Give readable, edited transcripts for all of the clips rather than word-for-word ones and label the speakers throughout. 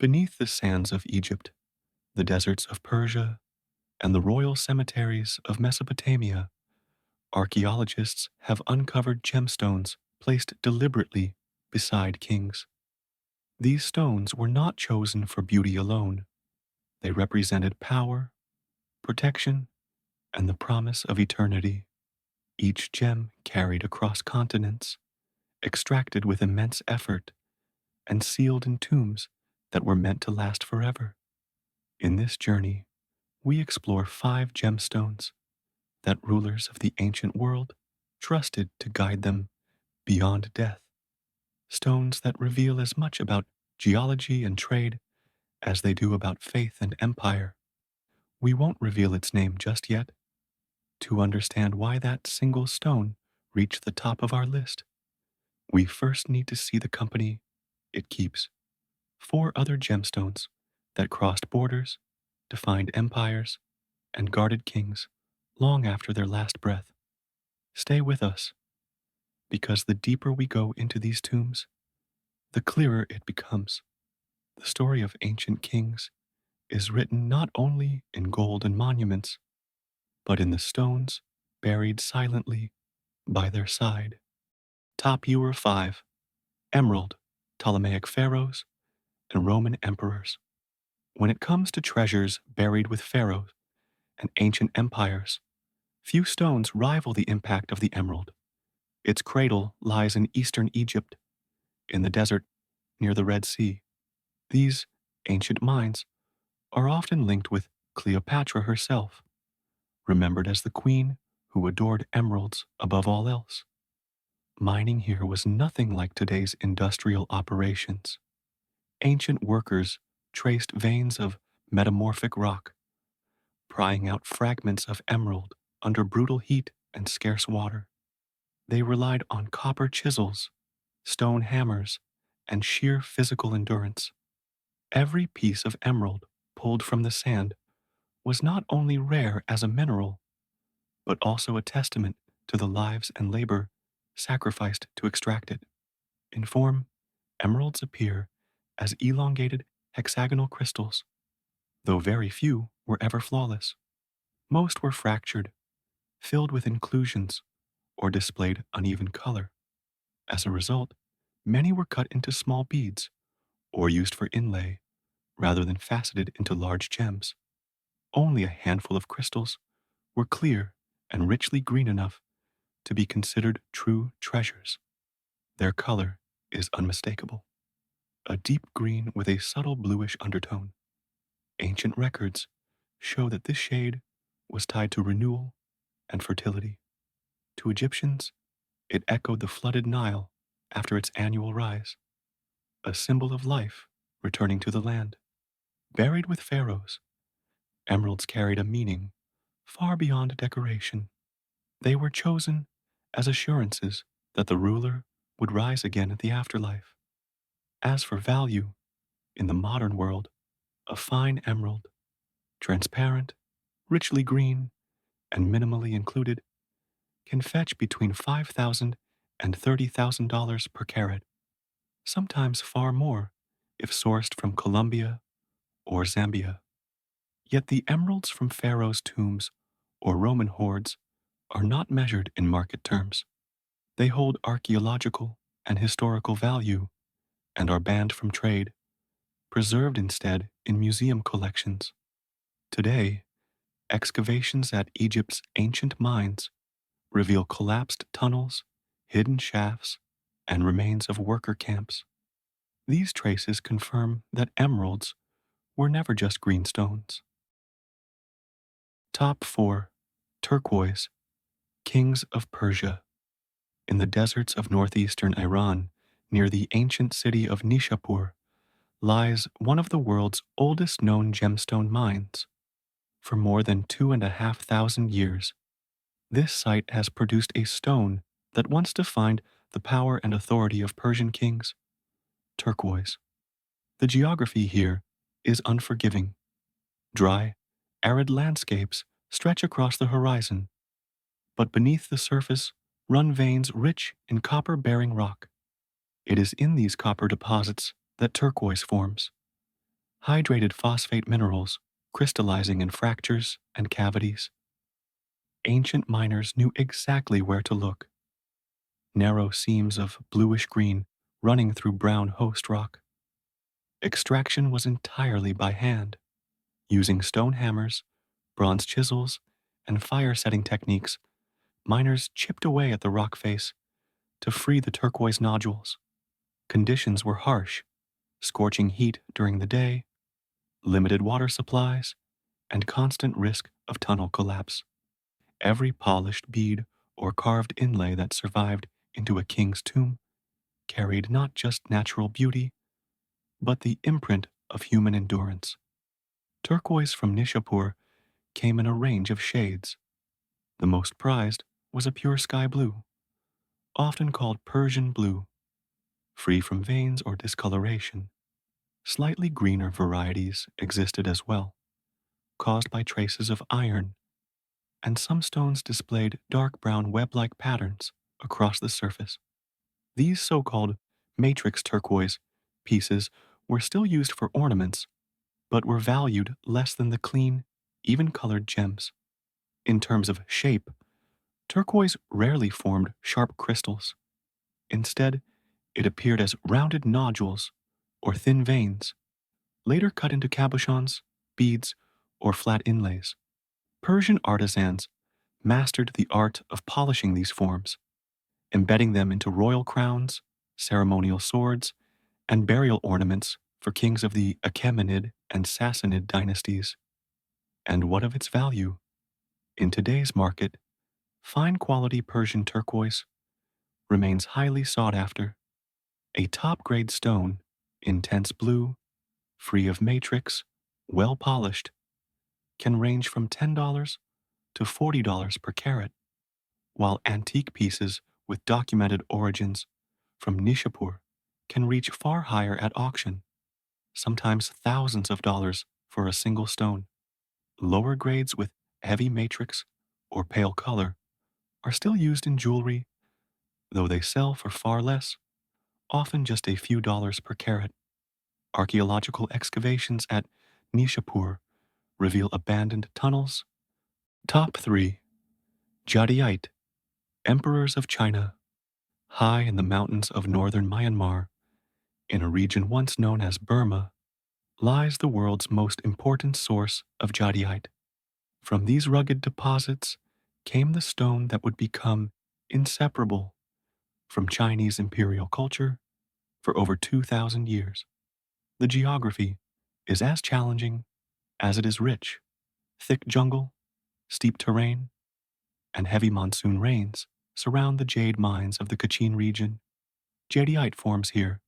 Speaker 1: Beneath the sands of Egypt, the deserts of Persia, and the royal cemeteries of Mesopotamia, archaeologists have uncovered gemstones placed deliberately beside kings. These stones were not chosen for beauty alone. They represented power, protection, and the promise of eternity. Each gem carried across continents, extracted with immense effort, and sealed in tombs that were meant to last forever. In this journey, we explore 5 gemstones that rulers of the ancient world trusted to guide them beyond death. Stones that reveal as much about geology and trade as they do about faith and empire. We won't reveal its name just yet. To understand why that single stone reached the top of our list, we first need to see the company it keeps. 4 other gemstones that crossed borders, defined empires, and guarded kings long after their last breath. Stay with us, because the deeper we go into these tombs, the clearer it becomes. The story of ancient kings is written not only in gold and monuments, but in the stones buried silently by their side. Top Ewer 5: Emerald, Ptolemaic Pharaohs, and Roman Emperors. When it comes to treasures buried with pharaohs and ancient empires, few stones rival the impact of the emerald. Its cradle lies in eastern Egypt, in the desert near the Red Sea. These ancient mines are often linked with Cleopatra herself, remembered as the queen who adored emeralds above all else. Mining here was nothing like today's industrial operations. Ancient workers traced veins of metamorphic rock, prying out fragments of emerald under brutal heat and scarce water. They relied on copper chisels, stone hammers, and sheer physical endurance. Every piece of emerald pulled from the sand was not only rare as a mineral, but also a testament to the lives and labor sacrificed to extract it. In form, emeralds appear as elongated hexagonal crystals, though very few were ever flawless. Most were fractured, filled with inclusions, or displayed uneven color. As a result, many were cut into small beads or used for inlay rather than faceted into large gems. Only a handful of crystals were clear and richly green enough to be considered true treasures. Their color is unmistakable, a deep green with a subtle bluish undertone. Ancient records show that this shade was tied to renewal and fertility. To Egyptians, it echoed the flooded Nile after its annual rise, a symbol of life returning to the land. Buried with pharaohs, emeralds carried a meaning far beyond decoration. They were chosen as assurances that the ruler would rise again at the afterlife. As for value, in the modern world, a fine emerald, transparent, richly green, and minimally included, can fetch between $5,000 and $30,000 per carat, sometimes far more if sourced from Colombia or Zambia. Yet the emeralds from pharaohs' tombs or Roman hoards are not measured in market terms. They hold archaeological and historical value and are banned from trade, preserved instead in museum collections. Today, excavations at Egypt's ancient mines reveal collapsed tunnels, hidden shafts, and remains of worker camps. These traces confirm that emeralds were never just green stones. Top 4: Turquoise, Kings of Persia. In the deserts of northeastern Iran, near the ancient city of Nishapur, lies one of the world's oldest known gemstone mines. For more than 2,500 years, this site has produced a stone that once defined the power and authority of Persian kings: turquoise. The geography here is unforgiving. Dry, arid landscapes stretch across the horizon, but beneath the surface run veins rich in copper-bearing rock. It is in these copper deposits that turquoise forms, hydrated phosphate minerals crystallizing in fractures and cavities. Ancient miners knew exactly where to look. Narrow seams of bluish green running through brown host rock. Extraction was entirely by hand, using stone hammers, bronze chisels, and fire setting techniques. Miners chipped away at the rock face to free the turquoise nodules. Conditions were harsh, scorching heat during the day, limited water supplies, and constant risk of tunnel collapse. Every polished bead or carved inlay that survived into a king's tomb carried not just natural beauty, but the imprint of human endurance. Turquoise from Nishapur came in a range of shades. The most prized was a pure sky blue, often called Persian blue, free from veins or discoloration. Slightly greener varieties existed as well, caused by traces of iron, and some stones displayed dark brown web-like patterns across the surface. These so-called matrix turquoise pieces were still used for ornaments, but were valued less than the clean, even-colored gems. In terms of shape, turquoise rarely formed sharp crystals. Instead, it appeared as rounded nodules or thin veins, later cut into cabochons, beads, or flat inlays. Persian artisans mastered the art of polishing these forms, embedding them into royal crowns, ceremonial swords, and burial ornaments for kings of the Achaemenid and Sassanid dynasties. And what of its value? In today's market, fine quality Persian turquoise remains highly sought after. A top grade stone, intense blue, free of matrix, well polished, can range from $10 to $40 per carat, while antique pieces with documented origins from Nishapur can reach far higher at auction, sometimes thousands of dollars for a single stone. Lower grades with heavy matrix or pale color are still used in jewelry, though they sell for far less, often just a few dollars per carat. Archaeological excavations at Nishapur reveal abandoned tunnels. Top 3. Jadeite, Emperors of China. High in the mountains of northern Myanmar, in a region once known as Burma, lies the world's most important source of jadeite. From these rugged deposits came the stone that would become inseparable from Chinese imperial culture for over 2,000 years. The geography is as challenging as it is rich. Thick jungle, steep terrain, and heavy monsoon rains surround the jade mines of the Kachin region. Jadeite forms here,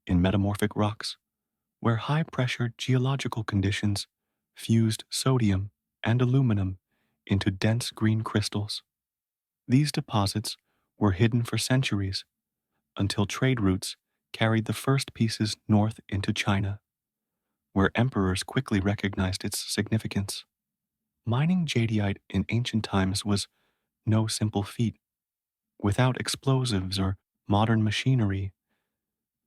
Speaker 1: in metamorphic rocks, where high-pressure geological conditions fused sodium and aluminum into dense green crystals. These deposits were hidden for centuries until trade routes carried the first pieces north into China, where emperors quickly recognized its significance. Mining jadeite in ancient times was no simple feat. Without explosives or modern machinery,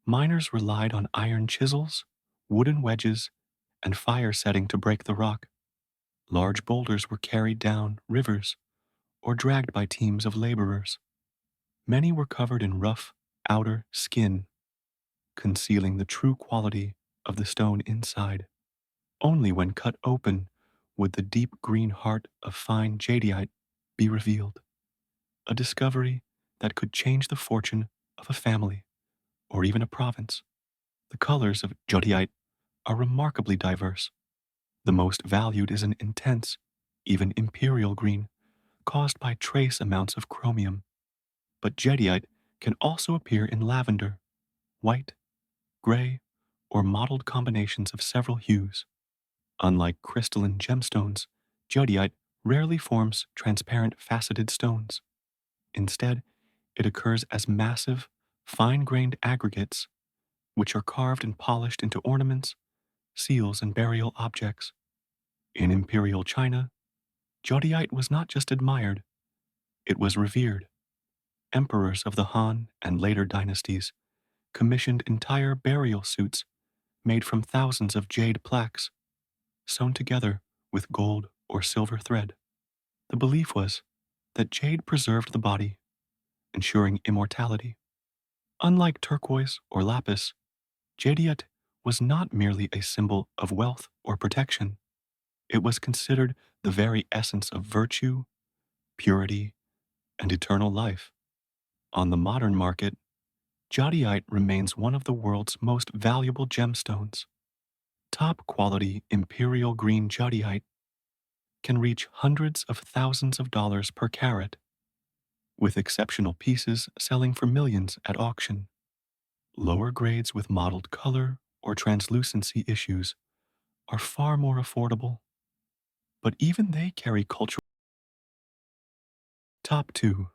Speaker 1: miners relied on iron chisels, wooden wedges, and fire setting to break the rock. Large boulders were carried down rivers or dragged by teams of laborers. Many were covered in rough outer skin, concealing the true quality of the stone inside. Only when cut open would the deep green heart of fine jadeite be revealed, a discovery that could change the fortune of a family or even a province. The colors of jadeite are remarkably diverse. The most valued is an intense, even imperial green, caused by trace amounts of chromium. But jadeite can also appear in lavender, white, gray, or mottled combinations of several hues. Unlike crystalline gemstones, jadeite rarely forms transparent faceted stones. Instead, it occurs as massive, fine-grained aggregates, which are carved and polished into ornaments, seals, and burial objects. In imperial China, jadeite was not just admired, it was revered. Emperors of the Han and later dynasties commissioned entire burial suits made from thousands of jade plaques sewn together with gold or silver thread. The belief was that jade preserved the body, ensuring immortality. Unlike turquoise or lapis, jadeite was not merely a symbol of wealth or protection. It was considered the very essence of virtue, purity, and eternal life. On the modern market, jadeite remains one of the world's most valuable gemstones. Top quality imperial green jadeite can reach hundreds of thousands of dollars per carat, with exceptional pieces selling for millions at auction. Lower grades with mottled color or translucency issues are far more affordable, but even they carry cultural. Top 2.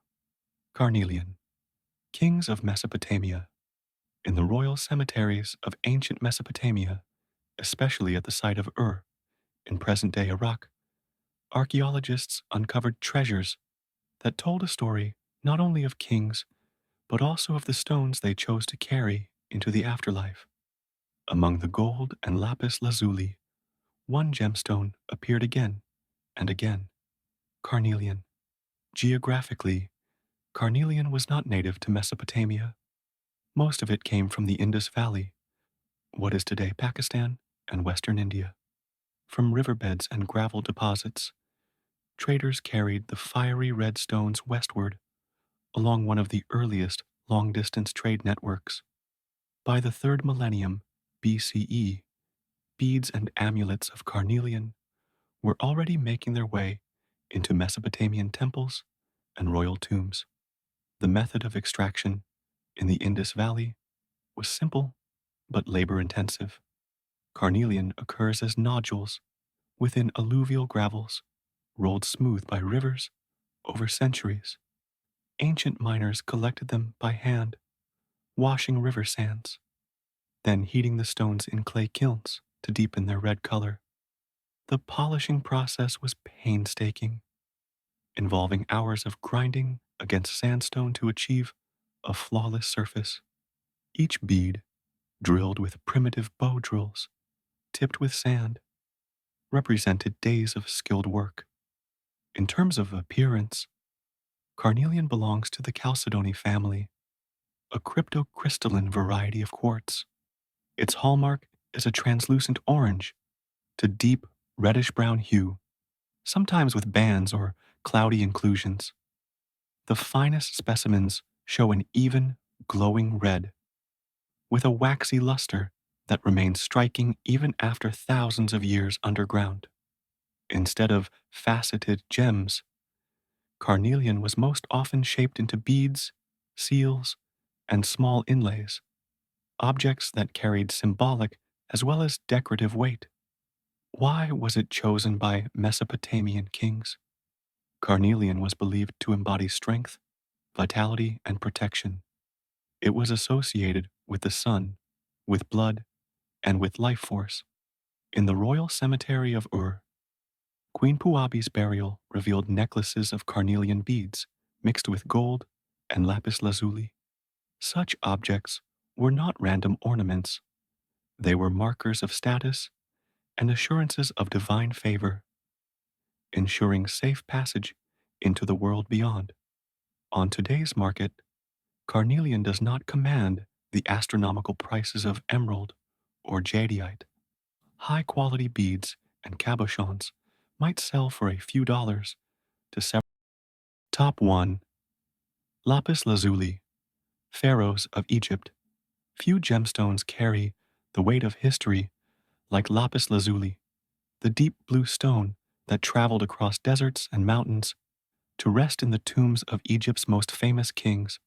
Speaker 1: Carnelian, Kings of Mesopotamia. In the royal cemeteries of ancient Mesopotamia, especially at the site of Ur, in present-day Iraq, archaeologists uncovered treasures that told a story not only of kings, but also of the stones they chose to carry into the afterlife. Among the gold and lapis lazuli, one gemstone appeared again and again, carnelian. Geographically, carnelian was not native to Mesopotamia. Most of it came from the Indus Valley, what is today Pakistan and Western India. From riverbeds and gravel deposits, traders carried the fiery red stones westward along one of the earliest long-distance trade networks. By the 3rd millennium BCE, beads and amulets of carnelian were already making their way into Mesopotamian temples and royal tombs. The method of extraction in the Indus Valley was simple but labor-intensive. Carnelian occurs as nodules within alluvial gravels, rolled smooth by rivers over centuries. Ancient miners collected them by hand, washing river sands, then heating the stones in clay kilns to deepen their red color. The polishing process was painstaking, involving hours of grinding against sandstone to achieve a flawless surface. Each bead, drilled with primitive bow drills, tipped with sand, represented days of skilled work. In terms of appearance, carnelian belongs to the chalcedony family, a cryptocrystalline variety of quartz. Its hallmark is a translucent orange to deep reddish-brown hue, sometimes with bands or cloudy inclusions. The finest specimens show an even, glowing red, with a waxy luster that remains striking even after thousands of years underground. Instead of faceted gems, carnelian was most often shaped into beads, seals, and small inlays, objects that carried symbolic as well as decorative weight. Why was it chosen by Mesopotamian kings? Carnelian was believed to embody strength, vitality, and protection. It was associated with the sun, with blood, and with life force. In the royal cemetery of Ur, Queen Puabi's burial revealed necklaces of carnelian beads mixed with gold and lapis lazuli. Such objects were not random ornaments. They were markers of status and assurances of divine favor, ensuring safe passage into the world beyond. On today's market, carnelian does not command the astronomical prices of emerald or jadeite. High-quality beads and cabochons might sell for a few dollars to several. Top 1. Lapis lazuli, Pharaohs of Egypt. Few gemstones carry the weight of history like lapis lazuli, the deep blue stone that traveled across deserts and mountains to rest in the tombs of Egypt's most famous kings.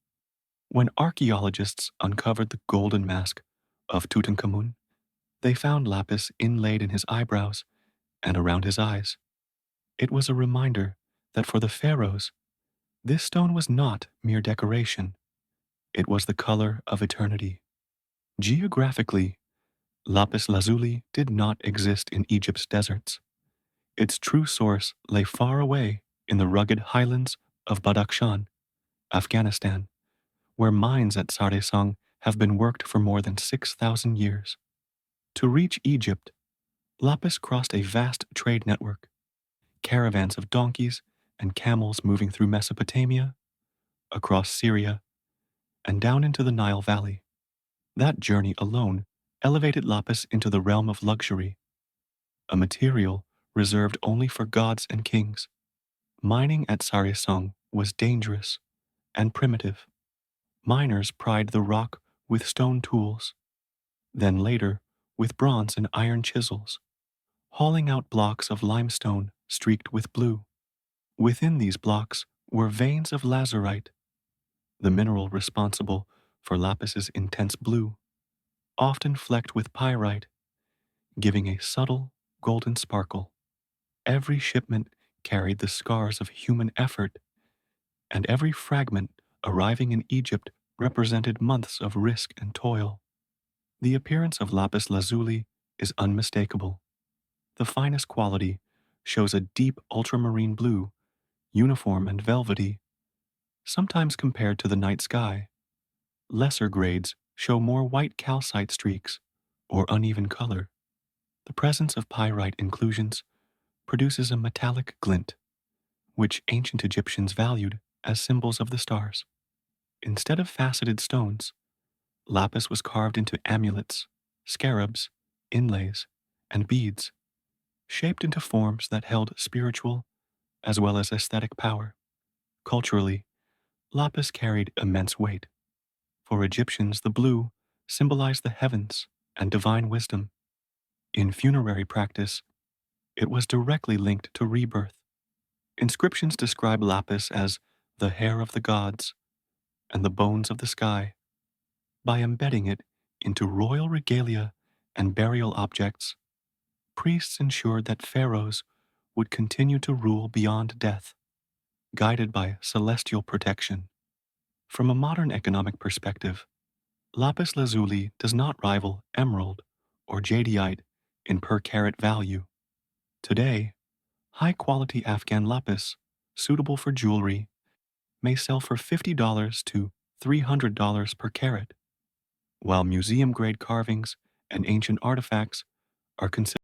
Speaker 1: When archaeologists uncovered the golden mask of Tutankhamun, they found lapis inlaid in his eyebrows and around his eyes. It was a reminder that for the pharaohs, this stone was not mere decoration. It was the color of eternity. Geographically, lapis lazuli did not exist in Egypt's deserts. Its true source lay far away in the rugged highlands of Badakhshan, Afghanistan, where mines at Sardesang have been worked for more than 6,000 years. To reach Egypt, Lapis crossed a vast trade network, caravans of donkeys and camels moving through Mesopotamia, across Syria, and down into the Nile Valley. That journey alone elevated lapis into the realm of luxury, a material reserved only for gods and kings. Mining at Sarisang was dangerous and primitive. Miners pried the rock with stone tools, then later with bronze and iron chisels, hauling out blocks of limestone streaked with blue. Within these blocks were veins of lazurite, the mineral responsible for lapis's intense blue, often flecked with pyrite, giving a subtle golden sparkle. Every shipment carried the scars of human effort, and every fragment arriving in Egypt represented months of risk and toil. The appearance of lapis lazuli is unmistakable. The finest quality shows a deep ultramarine blue, uniform and velvety, sometimes compared to the night sky. Lesser grades show more white calcite streaks or uneven color. The presence of pyrite inclusions produces a metallic glint, which ancient Egyptians valued as symbols of the stars. Instead of faceted stones, lapis was carved into amulets, scarabs, inlays, and beads, shaped into forms that held spiritual as well as aesthetic power. Culturally, lapis carried immense weight. For Egyptians, the blue symbolized the heavens and divine wisdom. In funerary practice, it was directly linked to rebirth. Inscriptions describe lapis as the hair of the gods and the bones of the sky. By embedding it into royal regalia and burial objects, priests ensured that pharaohs would continue to rule beyond death, guided by celestial protection. From a modern economic perspective, lapis lazuli does not rival emerald or jadeite in per carat value. Today, high-quality Afghan lapis, suitable for jewelry, may sell for $50 to $300 per carat, while museum-grade carvings and ancient artifacts are considered